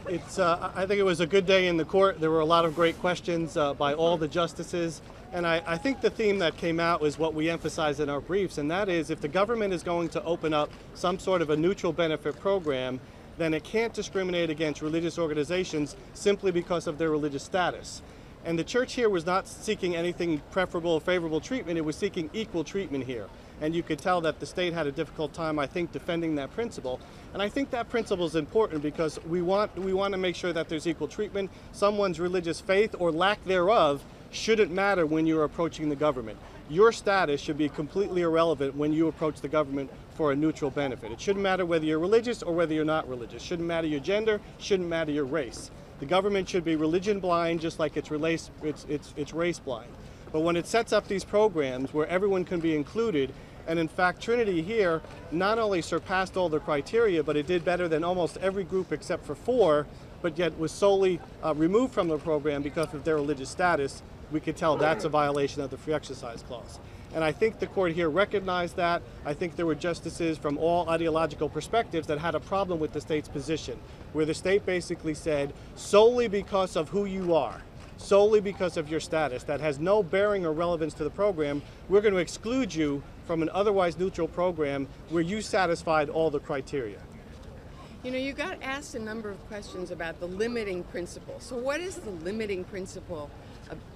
I think it was a good day in the court. There were a lot of great questions by all the justices. And I think the theme that came out was what we emphasize in our briefs, and that is if the government is going to open up some sort of a neutral benefit program, then it can't discriminate against religious organizations simply because of their religious status. And the church here was not seeking anything preferable or favorable treatment, it was seeking equal treatment here. And you could tell that the state had a difficult time, I think, defending that principle. And I think that principle is important because we want to make sure that there's equal treatment. Someone's religious faith or lack thereof shouldn't matter when you're approaching the government. Your status should be completely irrelevant when you approach the government for a neutral benefit. It shouldn't matter whether you're religious or whether you're not religious. Shouldn't matter your gender, shouldn't matter your race. The government should be religion blind just like it's race blind. But when it sets up these programs where everyone can be included, and in fact Trinity here not only surpassed all the criteria, but it did better than almost every group except for 4, but yet was solely removed from the program because of their religious status, we could tell that's a violation of the free exercise clause. And I think the court here recognized that. I think there were justices from all ideological perspectives that had a problem with the state's position, where the state basically said, solely because of who you are, solely because of your status, that has no bearing or relevance to the program, we're going to exclude you from an otherwise neutral program where you satisfied all the criteria. You know, you got asked a number of questions about the limiting principle. So what is the limiting principle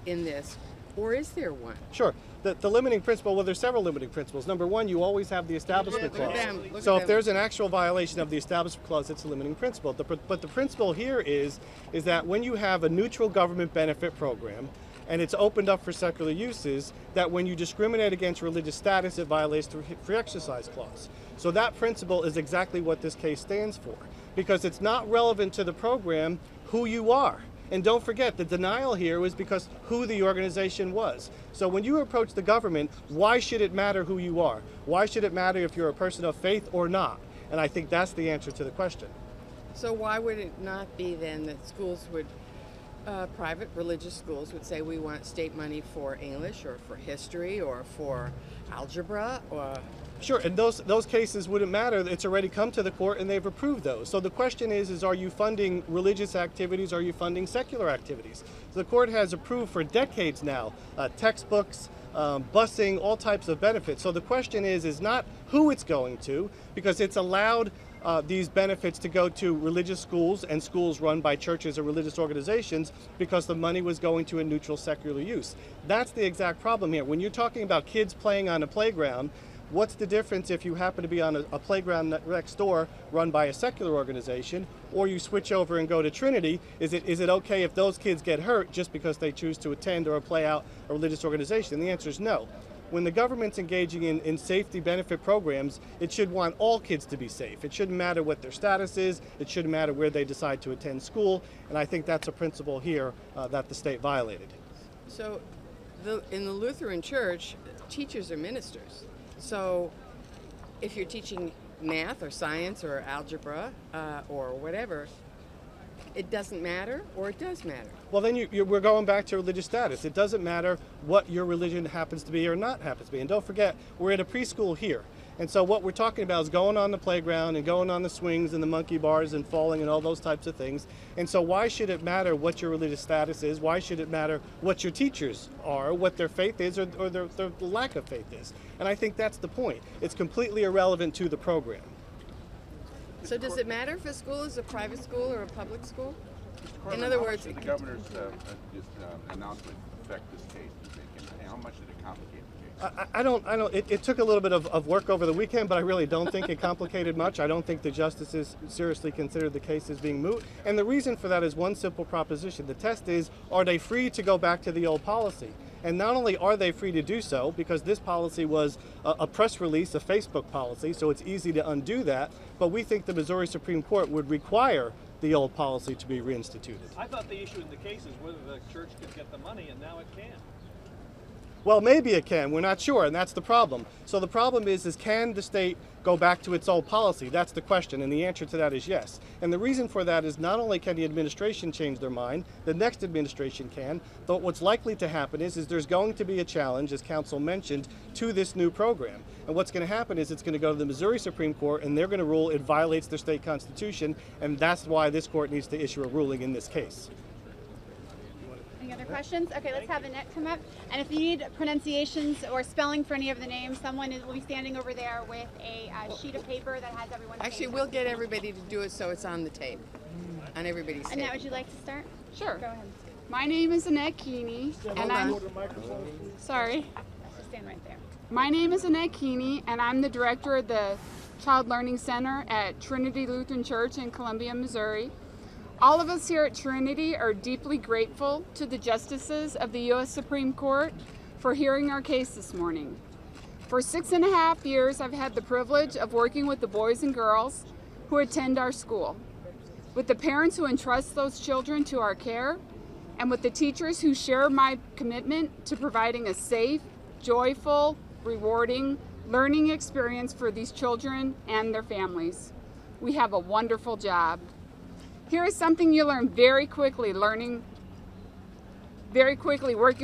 in this, or is there one? Sure. The limiting principle, well, there's several limiting principles. Number one, you always have the Establishment Clause. So if there's an actual violation of the Establishment Clause, it's a limiting principle. But the principle here is that when you have a neutral government benefit program, and it's opened up for secular uses, that when you discriminate against religious status, it violates the free exercise clause. So that principle is exactly what this case stands for, because it's not relevant to the program who you are. And don't forget, the denial here was because who the organization was. So when you approach the government, why should it matter who you are? Why should it matter if you're a person of faith or not? And I think that's the answer to the question. So why would it not be then that schools would, private religious schools would say we want state money for English or for history or for algebra or... Sure, and those cases wouldn't matter. It's already come to the court and they've approved those. So the question is are you funding religious activities, are you funding secular activities? So the court has approved for decades now textbooks, busing, all types of benefits. So the question is not who it's going to, because it's allowed these benefits to go to religious schools and schools run by churches or religious organizations because the money was going to a neutral secular use. That's the exact problem here. When you're talking about kids playing on a playground, what's the difference if you happen to be on a playground next door run by a secular organization, or you switch over and go to Trinity? Is it okay if those kids get hurt just because they choose to attend or play out a religious organization? And the answer is no. When the government's engaging in safety benefit programs, it should want all kids to be safe. It shouldn't matter what their status is. It shouldn't matter where they decide to attend school. And I think that's a principle here that the state violated. So in the Lutheran Church, teachers are ministers. So if you're teaching math or science or algebra or whatever, it doesn't matter, or it does matter? Well, then we're going back to religious status. It doesn't matter what your religion happens to be or not happens to be. And don't forget, we're at a preschool here. And so what we're talking about is going on the playground and going on the swings and the monkey bars and falling and all those types of things. And so why should it matter what your religious status is? Why should it matter what your teachers are, what their faith is, or their lack of faith is? And I think that's the point. It's completely irrelevant to the program. So does it matter if a school is a private school or a public school? In other words, the governor's announcement affect this case, you think, and how much did it complicate the case? It took a little bit of work over the weekend, but I really don't think it complicated much. I don't think the justices seriously considered the case as being moot. And the reason for that is one simple proposition. The test is, are they free to go back to the old policy? And not only are they free to do so, because this policy was a press release, a Facebook policy, so it's easy to undo that, but we think the Missouri Supreme Court would require the old policy to be reinstituted. I thought the issue in the case is whether the church could get the money, and now it can. Well, maybe it can. We're not sure, and that's the problem. So the problem is can the state go back to its old policy? That's the question, and the answer to that is yes. And the reason for that is not only can the administration change their mind, the next administration can, but what's likely to happen is there's going to be a challenge, as counsel mentioned, to this new program. And what's going to happen is it's going to go to the Missouri Supreme Court, and they're going to rule it violates their state constitution, and that's why this court needs to issue a ruling in this case. Any other questions? Okay, let's have Annette come up. And if you need pronunciations or spelling for any of the names, someone will be standing over there with a sheet of paper that has everyone's Actually, names. we'll get everybody to do it so it's on the tape, on everybody's tape. Annette, would you like to start? Sure. Go ahead. My name is Annette Keeney, and I'm sorry. Just stand right there. My name is Annette Keeney, and I'm the director of the Child Learning Center at Trinity Lutheran Church in Columbia, Missouri. All of us here at Trinity are deeply grateful to the justices of the U.S. Supreme Court for hearing our case this morning. For 6.5 years, I've had the privilege of working with the boys and girls who attend our school, with the parents who entrust those children to our care, and with the teachers who share my commitment to providing a safe, joyful, rewarding learning experience for these children and their families. We have a wonderful job. Here is something you learn very quickly working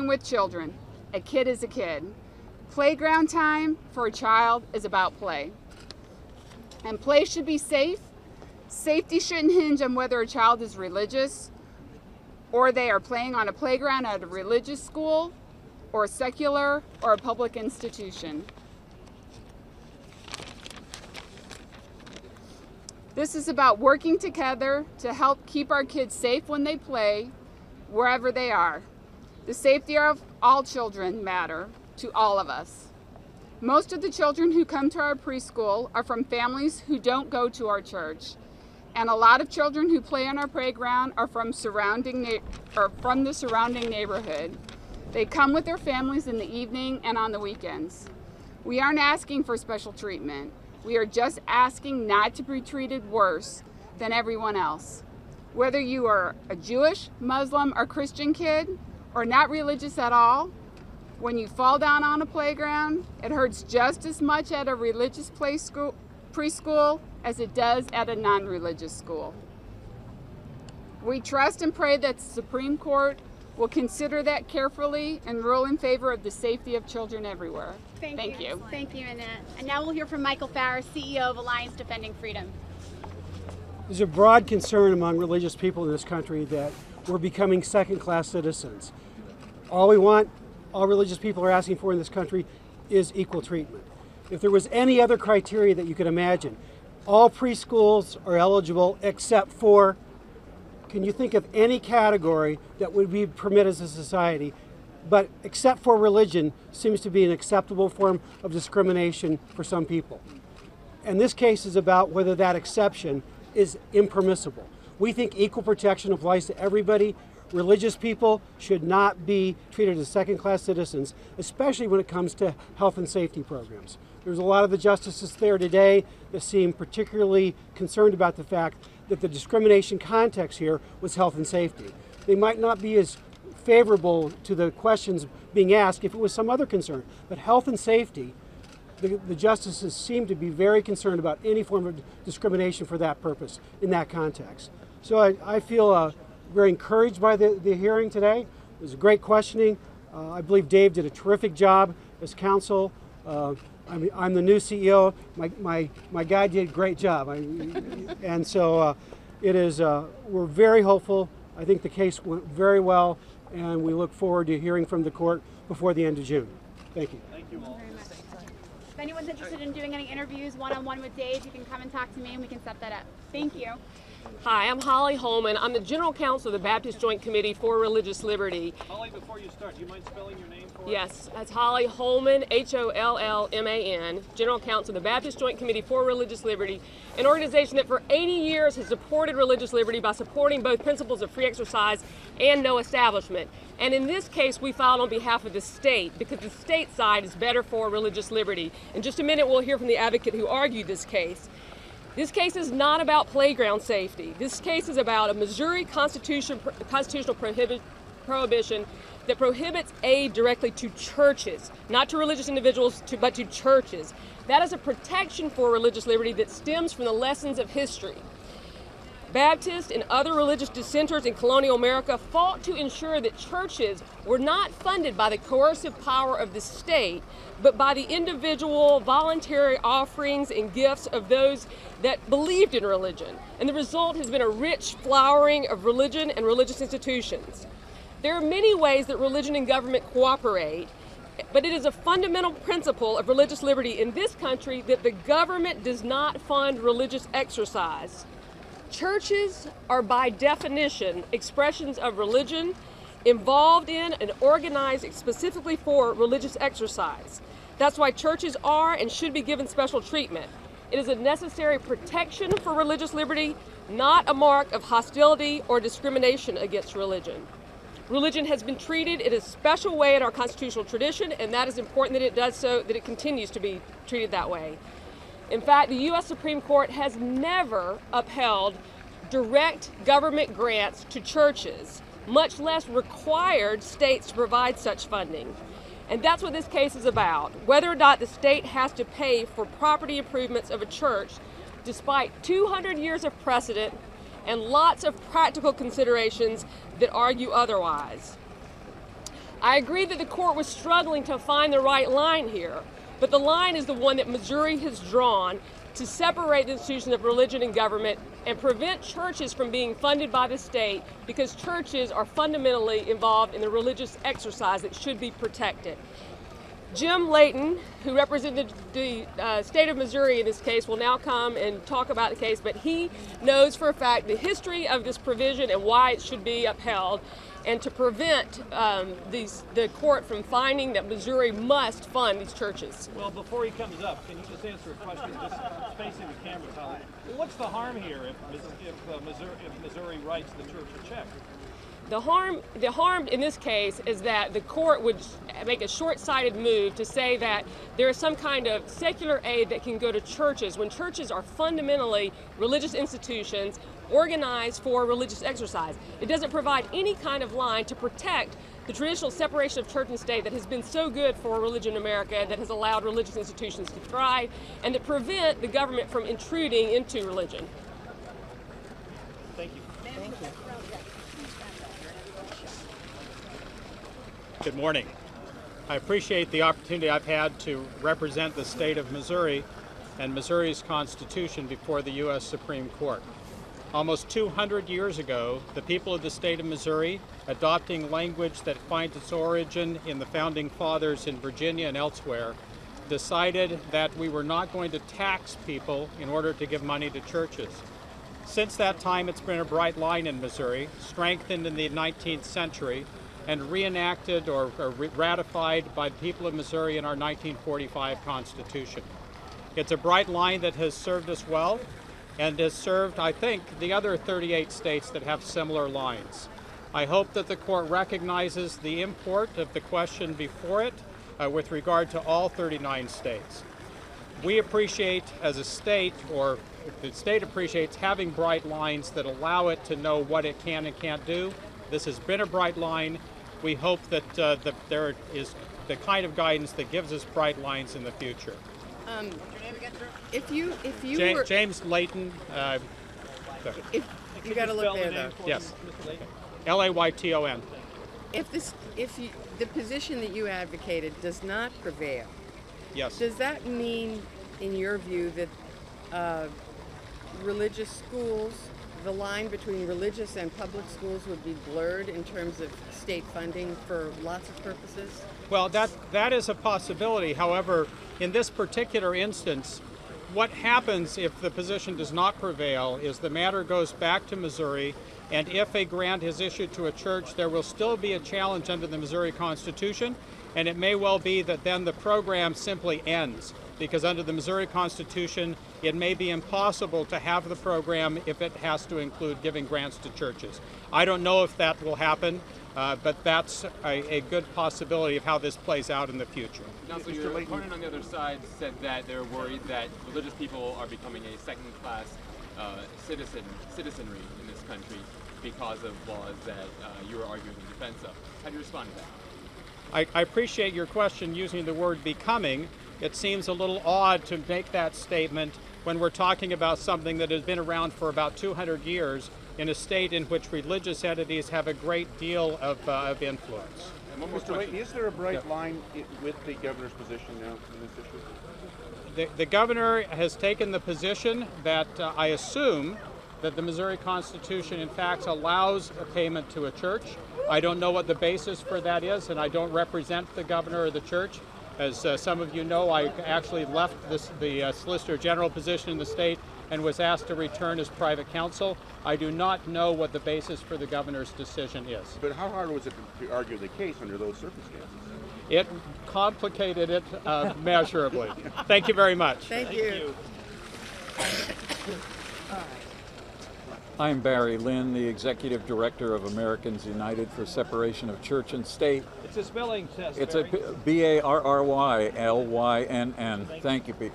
with children. A kid is a kid. Playground time for a child is about play. And play should be safe. Safety shouldn't hinge on whether a child is religious or they are playing on a playground at a religious school or a secular or a public institution. This is about working together to help keep our kids safe when they play, wherever they are. The safety of all children matter to all of us. Most of the children who come to our preschool are from families who don't go to our church. And a lot of children who play on our playground are from the surrounding neighborhood. They come with their families in the evening and on the weekends. We aren't asking for special treatment. We are just asking not to be treated worse than everyone else. Whether you are a Jewish, Muslim, or Christian kid, or not religious at all, when you fall down on a playground, it hurts just as much at a religious preschool as it does at a non-religious school. We trust and pray that the Supreme Court will consider that carefully and rule in favor of the safety of children everywhere. Thank you. Thank you, Annette. And now we'll hear from Michael Farris, CEO of Alliance Defending Freedom. There's a broad concern among religious people in this country that we're becoming second-class citizens. All religious people are asking for in this country is equal treatment. If there was any other criteria that you could imagine, all preschools are eligible except for, can you think of any category that would be permitted as a society, but except for religion seems to be an acceptable form of discrimination for some people. And this case is about whether that exception is impermissible. We think equal protection applies to everybody. Religious people should not be treated as second-class citizens, especially when it comes to health and safety programs. There's a lot of the justices there today that seem particularly concerned about the fact that the discrimination context here was health and safety. They might not be as favorable to the questions being asked if it was some other concern, but health and safety, the justices seem to be very concerned about any form of discrimination for that purpose in that context. So I feel very encouraged by the hearing today. It was great questioning. I believe Dave did a terrific job as counsel. I'm the new CEO. My guy did a great job. And so it is, we're very hopeful. I think the case went very well, and we look forward to hearing from the court before the end of June. Thank you. Thank you all. Very much. If anyone's interested in doing any interviews one-on-one with Dave, you can come and talk to me and we can set that up. Thank you. Hi, I'm Holly Holman. I'm the General Counsel of the Baptist Joint Committee for Religious Liberty. Holly, before you start, do you mind spelling your name for us? Yes, that's Holly Holman, Hollman, General Counsel of the Baptist Joint Committee for Religious Liberty, an organization that for 80 years has supported religious liberty by supporting both principles of free exercise and no establishment. And in this case, we filed on behalf of the state because the state side is better for religious liberty. In just a minute, we'll hear from the advocate who argued this case. This case is not about playground safety. This case is about a Missouri constitutional prohibition that prohibits aid directly to churches, not to religious individuals, but to churches. That is a protection for religious liberty that stems from the lessons of history. Baptists and other religious dissenters in colonial America fought to ensure that churches were not funded by the coercive power of the state, but by the individual voluntary offerings and gifts of those that believed in religion. And the result has been a rich flowering of religion and religious institutions. There are many ways that religion and government cooperate, but it is a fundamental principle of religious liberty in this country that the government does not fund religious exercise. Churches are by definition expressions of religion involved in and organized specifically for religious exercise. That's why churches are and should be given special treatment. It is a necessary protection for religious liberty, not a mark of hostility or discrimination against religion. Religion has been treated in a special way in our constitutional tradition, and that is important that it does so, that it continues to be treated that way. In fact, the U.S. Supreme Court has never upheld direct government grants to churches, much less required states to provide such funding. And that's what this case is about, whether or not the state has to pay for property improvements of a church, despite 200 years of precedent and lots of practical considerations that argue otherwise. I agree that the court was struggling to find the right line here, but the line is the one that Missouri has drawn to separate the institutions of religion and government and prevent churches from being funded by the state, because churches are fundamentally involved in the religious exercise that should be protected. Jim Layton, who represented the state of Missouri in this case, will now come and talk about the case, but he knows for a fact the history of this provision and why it should be upheld, and to prevent the court from finding that Missouri must fund these churches. Well, before he comes up, can you just answer a question, just facing the camera, Tyler? What's the harm here if Missouri writes the church a check? The harm in this case is that the court would make a short-sighted move to say that there is some kind of secular aid that can go to churches when churches are fundamentally religious institutions organized for religious exercise. It doesn't provide any kind of line to protect the traditional separation of church and state that has been so good for religion in America, that has allowed religious institutions to thrive, and to prevent the government from intruding into religion. Thank you. Thank you. Good morning. I appreciate the opportunity I've had to represent the state of Missouri and Missouri's Constitution before the U.S. Supreme Court. Almost 200 years ago, the people of the state of Missouri, adopting language that finds its origin in the Founding Fathers in Virginia and elsewhere, decided that we were not going to tax people in order to give money to churches. Since that time, it's been a bright line in Missouri, strengthened in the 19th century, and reenacted or ratified by the people of Missouri in our 1945 Constitution. It's a bright line that has served us well and has served, I think, the other 38 states that have similar lines. I hope that the court recognizes the import of the question before it with regard to all 39 states. We appreciate as a state, or the state appreciates having bright lines that allow it to know what it can and can't do. This has been a bright line. We hope that there is the kind of guidance that gives us bright lines in the future. If you were James Layton. if you got to look there though. Yes. Layton. If the position that you advocated does not prevail, Yes. does that mean, in your view, that religious schools, the line between religious and public schools would be blurred in terms of state funding for lots of purposes? Well, that is a possibility. However, in this particular instance, what happens if the position does not prevail is the matter goes back to Missouri, and if a grant is issued to a church, there will still be a challenge under the Missouri Constitution, and it may well be that then the program simply ends, because under the Missouri Constitution, it may be impossible to have the program if it has to include giving grants to churches. I don't know if that will happen, but that's a good possibility of how this plays out in the future. Now, so your opponent on the other side said that they're worried that religious people are becoming a second-class citizenry in this country because of laws that you were arguing in defense of. How do you respond to that? I appreciate your question using the word becoming. It seems a little odd to make that statement when we're talking about something that has been around for about 200 years in a state in which religious entities have a great deal of influence. And one more Mr. Layton, is there a bright line with the governor's position now on this issue? The governor has taken the position that I assume that the Missouri Constitution in fact allows a payment to a church. I don't know what the basis for that is, and I don't represent the governor or the church. As some of you know, I actually left the Solicitor General position in the state and was asked to return as private counsel. I do not know what the basis for the governor's decision is. But how hard was it to argue the case under those circumstances? It complicated it measurably. Thank you very much. Thank you. I'm Barry Lynn, the Executive Director of Americans United for Separation of Church and State. It's a spelling test. It's Barry. a Barrylynn. Thank you, Pete.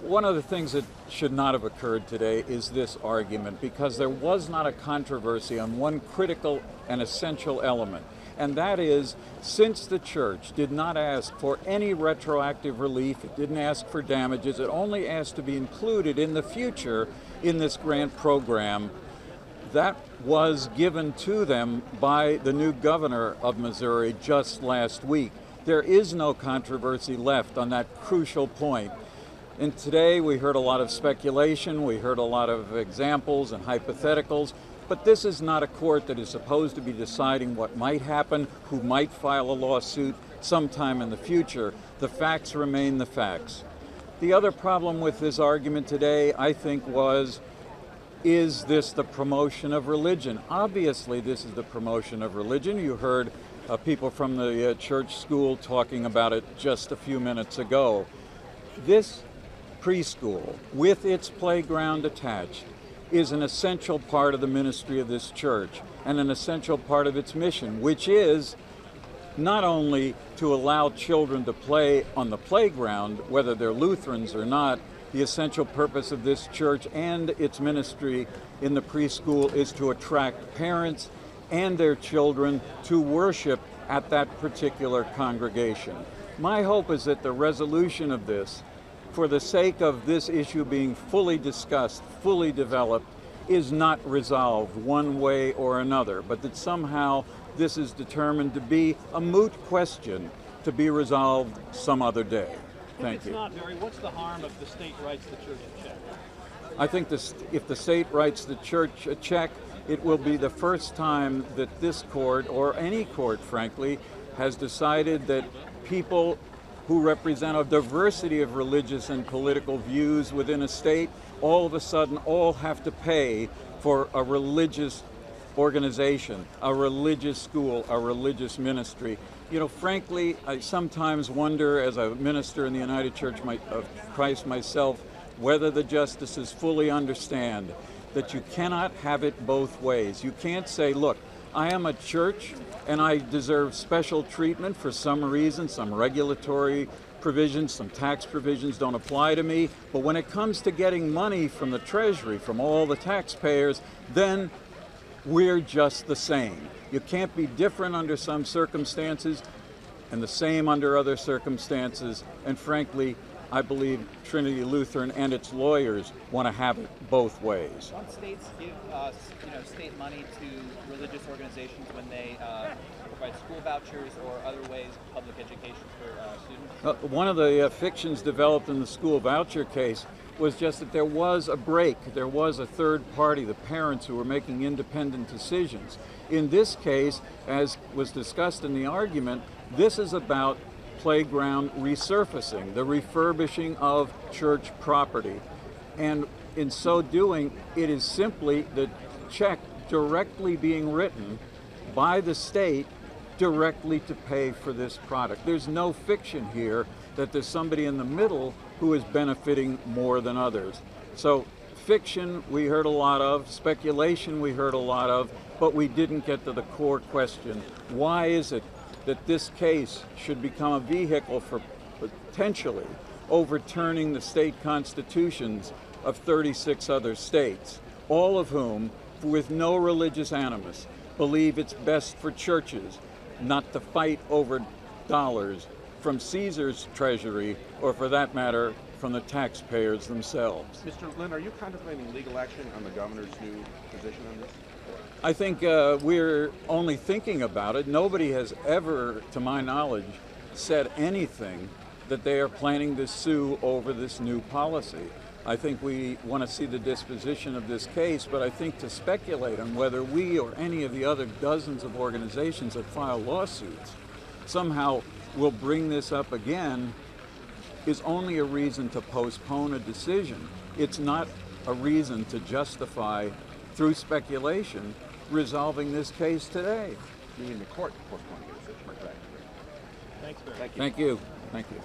One of the things that should not have occurred today is this argument, because there was not a controversy on one critical and essential element. And that is, since the church did not ask for any retroactive relief, it didn't ask for damages, it only asked to be included in the future in this grant program, that was given to them by the new governor of Missouri just last week. There is no controversy left on that crucial point. And today we heard a lot of speculation, we heard a lot of examples and hypotheticals. But this is not a court that is supposed to be deciding what might happen, who might file a lawsuit sometime in the future. The facts remain the facts. The other problem with this argument today, I think, was, is this the promotion of religion? Obviously, this is the promotion of religion. You heard people from the church school talking about it just a few minutes ago. This preschool, with its playground attached, is an essential part of the ministry of this church and an essential part of its mission, which is not only to allow children to play on the playground, whether they're Lutherans or not. The essential purpose of this church and its ministry in the preschool is to attract parents and their children to worship at that particular congregation. My hope is that the resolution of this, for the sake of this issue being fully discussed, fully developed, is not resolved one way or another, but that somehow this is determined to be a moot question to be resolved some other day. Thank you. If it's not, Barry, what's the harm if the state writes the church a check? I think if the state writes the church a check, it will be the first time that this court, or any court, frankly, has decided that people who represent a diversity of religious and political views within a state, all of a sudden all have to pay for a religious organization, a religious school, a religious ministry. You know, frankly, I sometimes wonder, as a minister in the United Church of Christ myself, whether the justices fully understand that you cannot have it both ways. You can't say, look, I am a church and I deserve special treatment for some reason, some regulatory provisions, some tax provisions don't apply to me, but when it comes to getting money from the Treasury, from all the taxpayers, then we're just the same. You can't be different under some circumstances and the same under other circumstances, and frankly, I believe Trinity Lutheran and its lawyers want to have it both ways. Don't states give state money to religious organizations when they provide school vouchers or other ways of public education for students? One of the fictions developed in the school voucher case was just that there was a break. There was a third party, the parents, who were making independent decisions. In this case, as was discussed in the argument, this is about playground resurfacing, the refurbishing of church property. And in so doing, it is simply the check directly being written by the state directly to pay for this product. There's no fiction here that there's somebody in the middle who is benefiting more than others. So fiction we heard a lot of, speculation we heard a lot of, but we didn't get to the core question. Why is it that this case should become a vehicle for potentially overturning the state constitutions of 36 other states, all of whom with no religious animus, believe it's best for churches not to fight over dollars from Caesar's treasury, or for that matter, from the taxpayers themselves. Mr. Lynn, are you contemplating legal action on the governor's new position on this? I think we're only thinking about it. Nobody has ever, to my knowledge, said anything that they are planning to sue over this new policy. I think we want to see the disposition of this case, but I think to speculate on whether we or any of the other dozens of organizations that file lawsuits somehow will bring this up again is only a reason to postpone a decision. It's not a reason to justify, through speculation, resolving this case today. Meaning the court postponing a decision, correct? Thanks, Barry. Thank you. Thank you. Thank you.